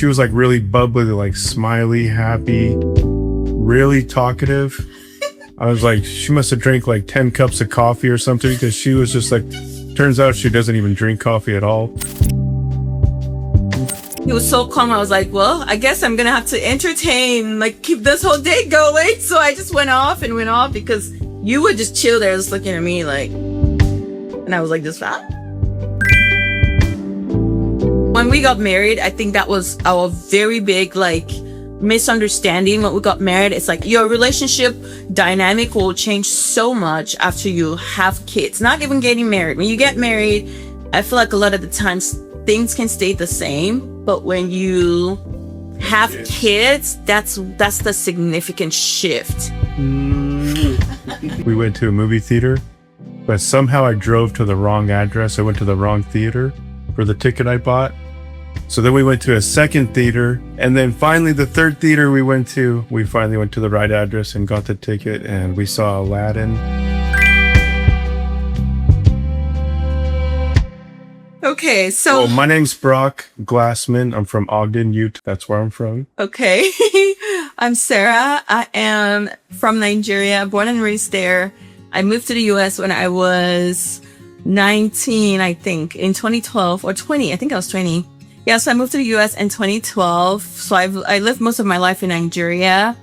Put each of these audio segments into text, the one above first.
she was like really bubbly, like smiley, happy, really talkative. I was like, she must have drank like 10 cups of coffee or something, because she was just like, turns out she doesn't even drink coffee at all. He was so calm. I was like, well, I guess I'm gonna have to entertain, like keep this whole day going. So I just went off because you would just chill there just looking at me like, and I was like, this ah. When we got married, I think that was our very big like misunderstanding. When we got married, it's like your relationship dynamic will change so much after you have kids. Not even getting married. When you get married, I feel like a lot of the times things can stay the same, but when you have kids, that's the significant shift. We went to a movie theater, but somehow I drove to the wrong address. I went to the wrong theater for the ticket I bought. So then we went to a second theater, and then finally the third theater we finally went to the right address and got the ticket, and we saw Aladdin. Okay, so my name's Brock Glassman. I'm from Ogden, Utah. That's where I'm from. Okay. I'm Sarah. I am from Nigeria, born and raised there. I moved to the US when I was 19, I think, in 2012 or 20. I think I was 20. Yeah, so I moved to the US in 2012. So I lived most of my life in Nigeria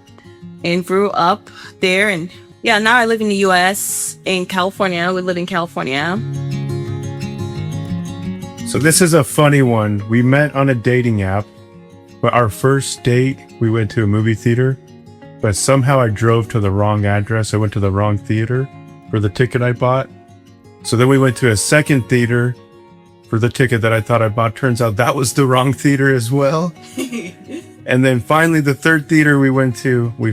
and grew up there. And yeah, now I live in the US in California. We live in California. So this is a funny one. We met on a dating app, but our first date, we went to a movie theater, but somehow I drove to the wrong address. I went to the wrong theater for the ticket I bought. So then we went to a second theater for the ticket that I thought I bought. Turns out that was the wrong theater as well. And then finally the third theater we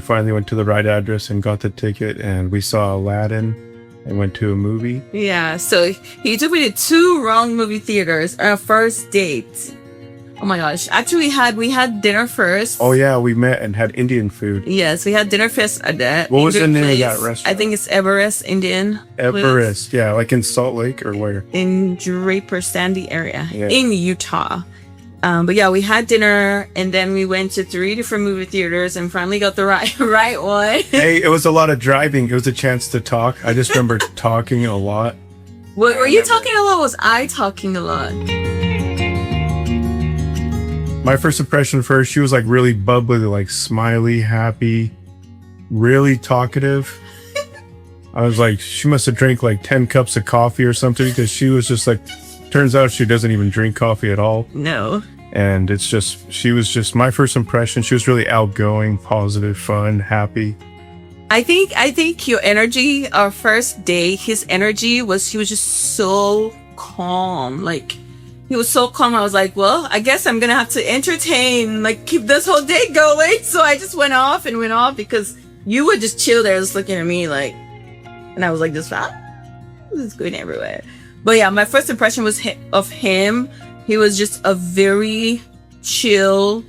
finally went to the right address and got the ticket, and we saw Aladdin and went to a movie. Yeah, so he took me to 2 wrong movie theaters on our first date. Oh my gosh. Actually, we had dinner first. Oh yeah, we met and had Indian food. Yes, we had dinner first at that. What was the name of that restaurant? I think it's Everest Indian. Everest, yeah, like in Salt Lake or where? In Draper Sandy area, in Utah. But yeah, we had dinner, and then we went to 3 different movie theaters and finally got the right one. Hey, it was a lot of driving. It was a chance to talk. I just remember talking a lot. Were you talking a lot? Was I talking a lot? My first impression of her, she was like really bubbly, like smiley, happy, really talkative. I was like, she must have drank like 10 cups of coffee or something, because she was just like, turns out she doesn't even drink coffee at all. No. And she was just my first impression. She was really outgoing, positive, fun, happy. I think your energy, our first day, his energy he was just so calm. Like, he was so calm. I was like, well, I guess I'm gonna have to entertain, like keep this whole day going. So I just went off because you would just chill there just looking at me like, and I was like, this is going everywhere. But yeah, my first impression was of him. He was just a very chill,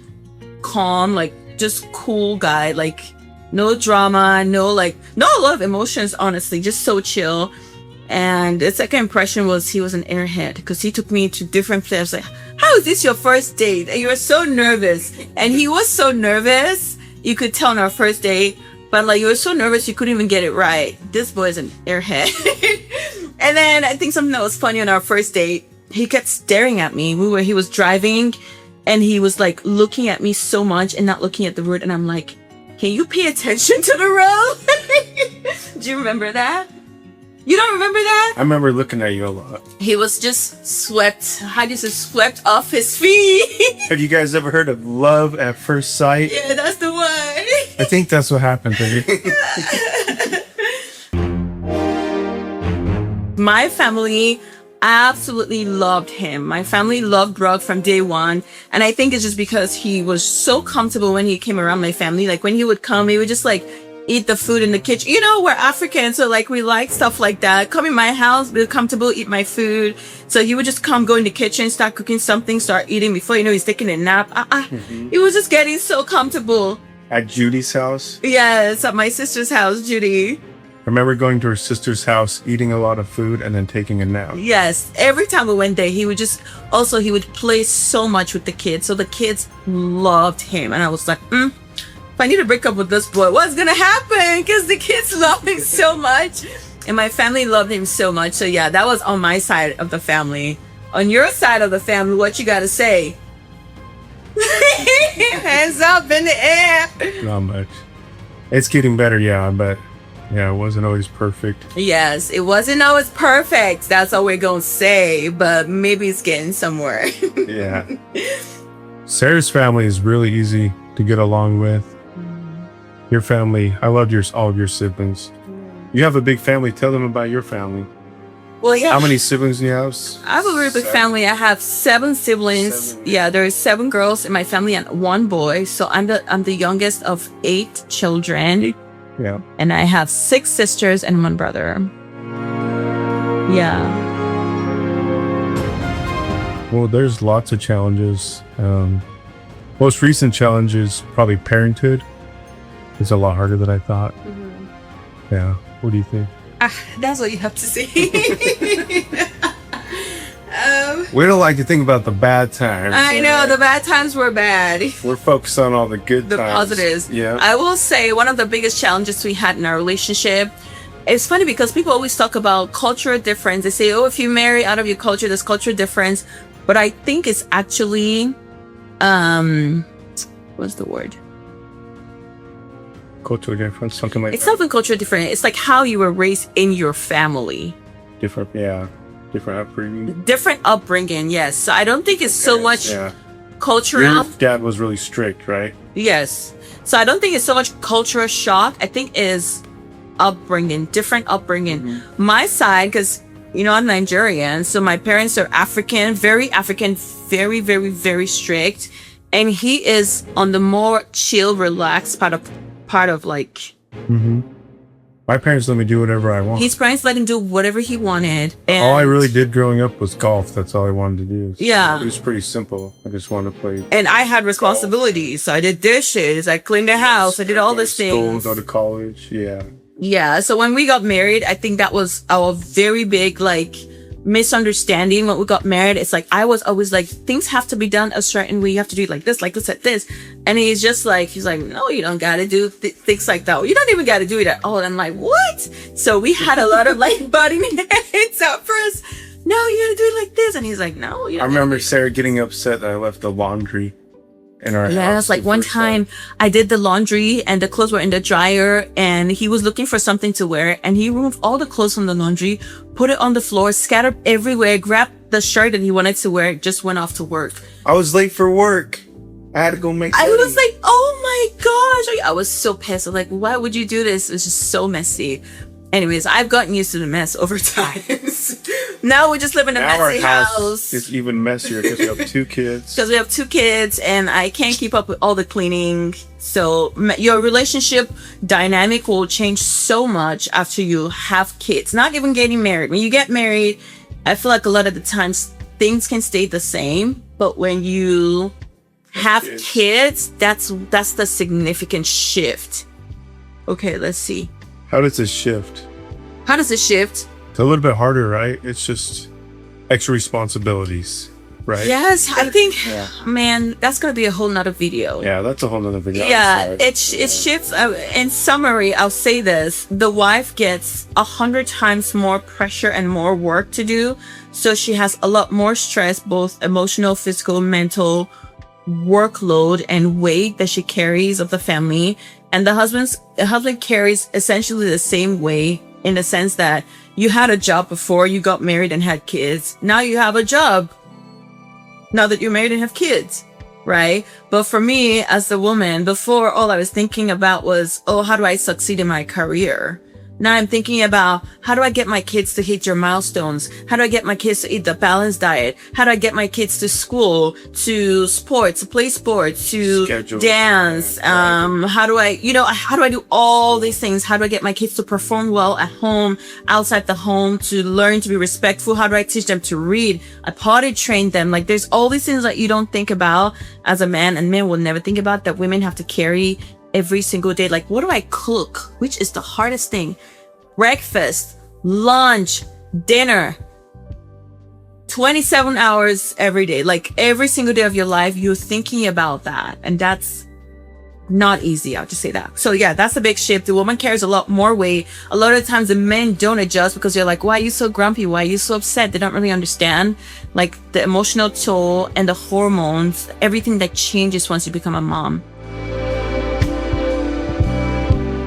calm, like just cool guy. Like no drama, no a lot of emotions, honestly, just so chill. And the second impression was he was an airhead, because he took me to different places. Like, how is this your first date? And you were so nervous. And he was so nervous. You could tell on our first date, but like you were so nervous you couldn't even get it right. This boy is an airhead. And then I think something that was funny on our first date, he kept staring at me. He was driving, and he was like looking at me so much and not looking at the road. And I'm like, can you pay attention to the road? Do you remember that? You don't remember that? I remember looking at you a lot. He was just swept off his feet. Have you guys ever heard of love at first sight? Yeah, that's the one. I think that's what happened to you. My family absolutely loved him. My family loved Brock from day one. And I think it's just because he was so comfortable when he came around my family. Like when he would come, he would just like eat the food in the kitchen. You know, we're African, so like we like stuff like that. Come in my house, be comfortable, eat my food. So he would just come, go in the kitchen, start cooking something, start eating. Before you know, he's taking a nap. He was just getting so comfortable. At Judy's house? Yes, at my sister's house, Judy. remember going to her sister's house, eating a lot of food, and then taking a nap. Yes, every time we went there, he would he would play so much with the kids. So the kids loved him. And I was like, if I need to break up with this boy, what's going to happen? Because the kids love him so much. And my family loved him so much. So yeah, that was on my side of the family. On your side of the family, what you got to say? Hands up in the air. Not much. It's getting better, yeah, but yeah, it wasn't always perfect. Yes, it wasn't always perfect. That's all we're going to say. But maybe it's getting somewhere. Yeah. Sarah's family is really easy to get along with. Your family, I loved all of your siblings. You have a big family. Tell them about your family. Well, yeah. How many siblings do you have? I have a really big family. I have 7 siblings. Yeah, there are 7 girls in my family and 1 boy. So I'm the youngest of 8 children. Yeah. And I have 6 sisters and 1 brother. Yeah. Well, there's lots of challenges. Most recent challenge is probably parenthood. It's a lot harder than I thought. Yeah. What do you think? That's what you have to say. We don't like to think about the bad times. I know, the bad times were bad. We're focused on all the good The times. positives. Yeah. I will say one of the biggest challenges we had in our relationship. It's funny because people always talk about cultural difference. They say, oh, if you marry out of your culture, there's cultural difference. But I think it's actually, what's the word? Cultural difference, something like It's that. not even cultural different. It's like how you were raised in your family. Different, yeah. Different upbringing. Different upbringing, yes. So I don't think it's so much Yeah. cultural. Your dad was really strict, right? Yes. So I don't think it's so much cultural shock. I think is upbringing, different upbringing. My side, because, I'm Nigerian. So my parents are African, very, very, very strict. And he is on the more chill, relaxed part of like, My parents let me do whatever I want. his parents let him do whatever he wanted. And All I really did growing up was golf. That's all I wanted to do. Yeah. It was pretty simple. I just wanted to play. And I had responsibilities. So I did dishes, I cleaned the house, I did all these things. Go to college. Yeah. Yeah. So when we got married, I think that was our very big, misunderstanding when we got married. It's like, I was always like, things have to be done a certain way. You have to do it like this, like this. And he's like, no, you don't got to do things like that. You don't even got to do it at all. And I'm like, what? So we had a lot of butting heads at first. No, you got to do it like this. And he's like, no, you don't. I remember Sarah getting upset that I left the laundry in our house. Yes, like one time I did the laundry and the clothes were in the dryer and he was looking for something to wear and he removed all the clothes from the laundry, put it on the floor, scattered everywhere, grabbed the shirt that he wanted to wear, just went off to work. I was late for work. I had to go make I money. was like, oh my gosh. I was so pissed. I'm like, why would you do this? It's just so messy. Anyways, I've gotten used to the mess over time. Now we just live in a Now messy our house. is even messier because we have 2 kids. Because we have 2 kids and I can't keep up with all the cleaning. So your relationship dynamic will change so much after you have kids. Not even getting married. When you get married, I feel like a lot of the times things can stay the same. But when you have kids, that's the significant shift. Okay, let's see. How does this shift? How does it shift? It's a little bit harder, right? It's just extra responsibilities, right? Yes, I think, man, that's going to be a whole nother video. Yeah, that's a whole nother video. Yeah, it shifts. In summary, I'll say this. The wife gets 100 times more pressure and more work to do. So she has a lot more stress, both emotional, physical, mental workload and weight that she carries of the family. And the husband carries essentially the same way in the sense that you had a job before you got married and had kids. Now you have a job. Now that you're married and have kids, right? But for me as the woman, before all I was thinking about was, oh, how do I succeed in my career? Now I'm thinking about how do I get my kids to hit their milestones? How do I get my kids to eat the balanced diet? How do I get my kids to school, to sports, to play sports, to Schedule. dance? How do I do all these things? How do I get my kids to perform well at home, outside the home, to learn to be respectful? How do I teach them to read? I potty train them. Like there's all these things that you don't think about as a man, and men will never think about, that women have to carry every single day. Like, what do I cook? Which is the hardest thing. breakfast, lunch, dinner, 27 hours every day. Like every single day of your life, you're thinking about that. And that's not easy. I'll just say that. So yeah, that's a big shift. The woman carries a lot more weight. A lot of times the men don't adjust because they're like, why are you so grumpy? Why are you so upset? They don't really understand like the emotional toll and the hormones, everything that changes once you become a mom.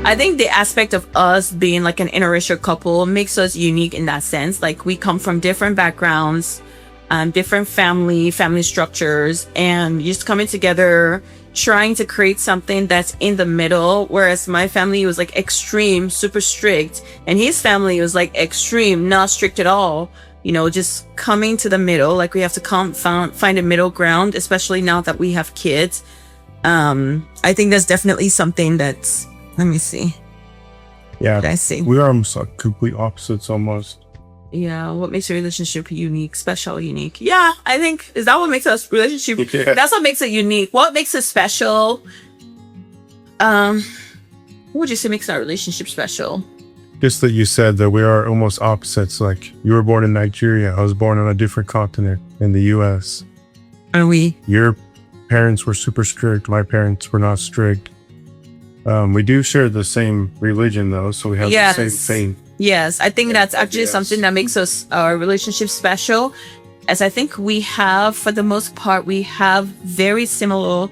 I think the aspect of us being like an interracial couple makes us unique in that sense. Like we come from different backgrounds, different family structures, and just coming together, trying to create something that's in the middle. Whereas my family was like extreme, super strict, and his family was like extreme, not strict at all. You know, just coming to the middle. Like we have to find a middle ground, especially now that we have kids. I think that's definitely something that's, let me see. Yeah, I see. We are almost like complete opposites almost. Yeah, what makes a relationship unique, special, unique? Yeah, I think, is that what makes us relationship? Yeah. That's what makes it unique. What makes it special? What would you say makes our relationship special? Just that you said that we are almost opposites. Like you were born in Nigeria. I was born on a different continent in the US. Are we? Your parents were super strict. My parents were not strict. We do share the same religion though, so we have the same thing. Yes, I think that's actually something that makes our relationship special. As I think we have, for the most part, we have very similar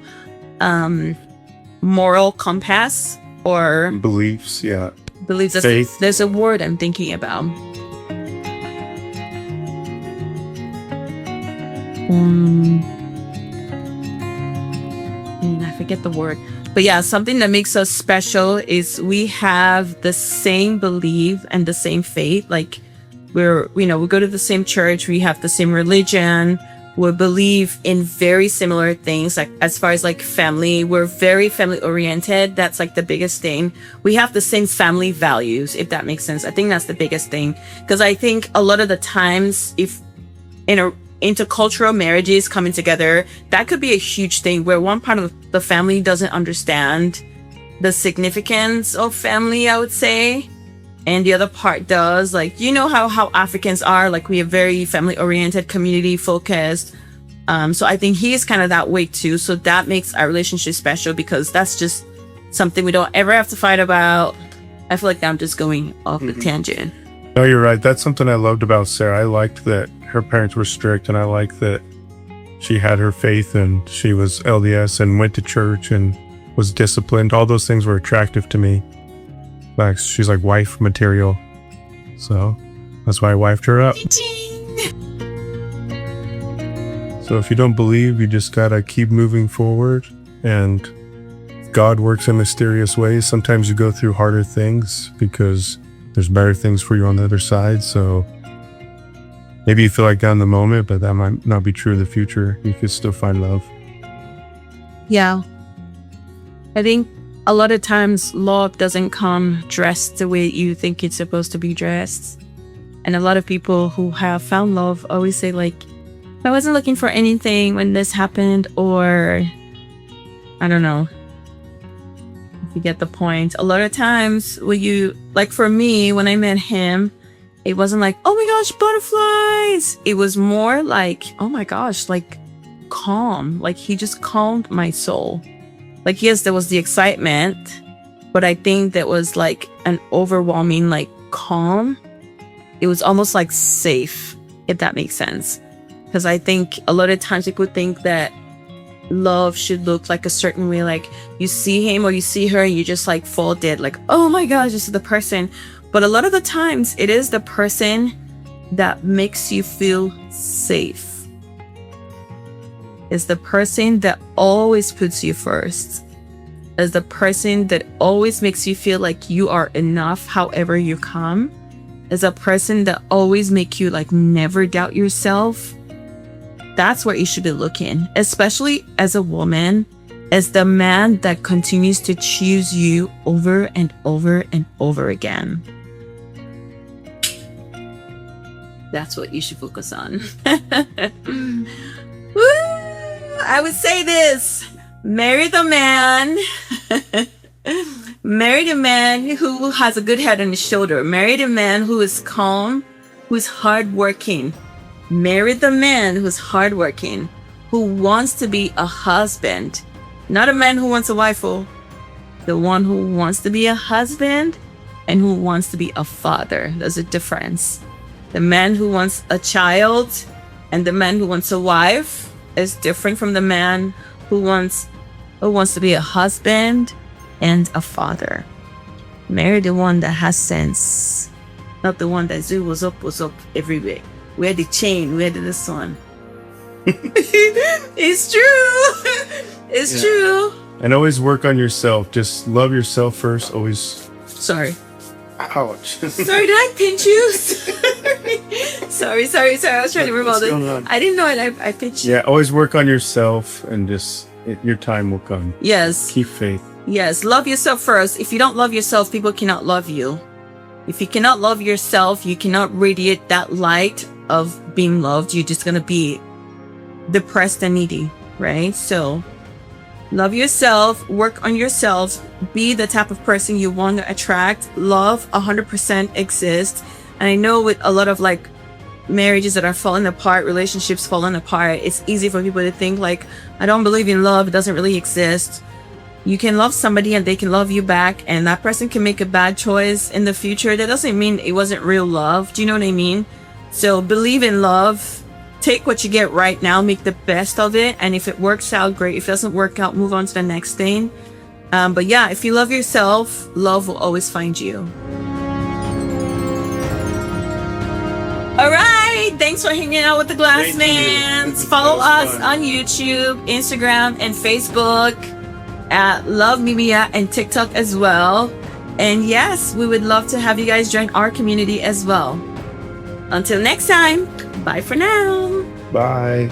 moral compass or Beliefs, yeah. beliefs. Faith. There's a word I'm thinking about. I forget the word. But yeah, something that makes us special is we have the same belief and the same faith. Like we go to the same church, we have the same religion, we believe in very similar things. Like as far as like family, we're very family oriented. That's like the biggest thing. We have the same family values, if that makes sense. I think that's the biggest thing. Because I think a lot of the times, if intercultural marriages coming together, that could be a huge thing where one part of the family doesn't understand the significance of family, I would say, and the other part does. Like, you know how Africans are, like we are very family oriented, community focused. So I think he's kind of that way too. So that makes our relationship special because that's just something we don't ever have to fight about. I feel like I'm just going off the tangent. No, you're right. That's something I loved about Sarah. I liked that her parents were strict, and I liked that she had her faith and she was LDS and went to church and was disciplined. All those things were attractive to me. Like she's like wife material. So that's why I wifed her up. So if you don't believe, you just gotta keep moving forward, and God works in mysterious ways. Sometimes you go through harder things because there's better things for you on the other side. So maybe you feel like that in the moment, but that might not be true in the future. You could still find love. Yeah. I think a lot of times love doesn't come dressed the way you think it's supposed to be dressed. And a lot of people who have found love always say like, I wasn't looking for anything when this happened, or I don't know. You get the point. A lot of times when you, like for me, when I met him, it wasn't like, oh my gosh, butterflies. It was more like, oh my gosh, like calm. Like he just calmed my soul. Like, yes, there was the excitement, but I think that was like an overwhelming, like calm. It was almost like safe, if that makes sense. Because I think a lot of times people think that love should look like a certain way, like you see him or you see her and you just like fall dead, like, oh my gosh, this is the person. But a lot of the times it is the person that makes you feel safe. It's the person that always puts you first. It's the person that always makes you feel like you are enough however you come. It's a person that always make you like never doubt yourself. That's where you should be looking, especially as a woman, as the man that continues to choose you over and over and over again. That's what you should focus on. Woo! I would say this: marry the man Marry the man who has a good head on his shoulder. Marry the man who is calm, who is hardworking. Marry the man who's hardworking, who wants to be a husband. Not a man who wants a wife, the one who wants to be a husband and who wants to be a father. There's a difference. The man who wants a child and the man who wants a wife is different from the man who wants to be a husband and a father. Marry the one that has sense, not the one that was up every week. Wear the chain, wear this one. It's true. It's true. And always work on yourself. Just love yourself first. Always. Sorry. Ouch. Sorry, did I pinch you? Sorry. I was trying to remove it. I didn't know it. I pinched you. Yeah, always work on yourself and just your time will come. Yes. Keep faith. Yes, love yourself first. If you don't love yourself, people cannot love you. If you cannot love yourself, you cannot radiate that light of being loved. You're just going to be depressed and needy, right? So love yourself, work on yourself, be the type of person you want to attract. Love 100% exists. And I know with a lot of like marriages that are falling apart, relationships falling apart, it's easy for people to think like, I don't believe in love. It doesn't really exist. You can love somebody and they can love you back, and that person can make a bad choice in the future. That doesn't mean it wasn't real love. Do you know what I mean? So believe in love. Take what you get right now, make the best of it. And if it works out, great. If it doesn't work out, move on to the next thing. But yeah, if you love yourself, love will always find you. All right. Thanks for hanging out with the Glassmans. Follow us on YouTube, Instagram, and Facebook at Love Mimia and TikTok as well. And yes, we would love to have you guys join our community as well. Until next time, bye for now. Bye.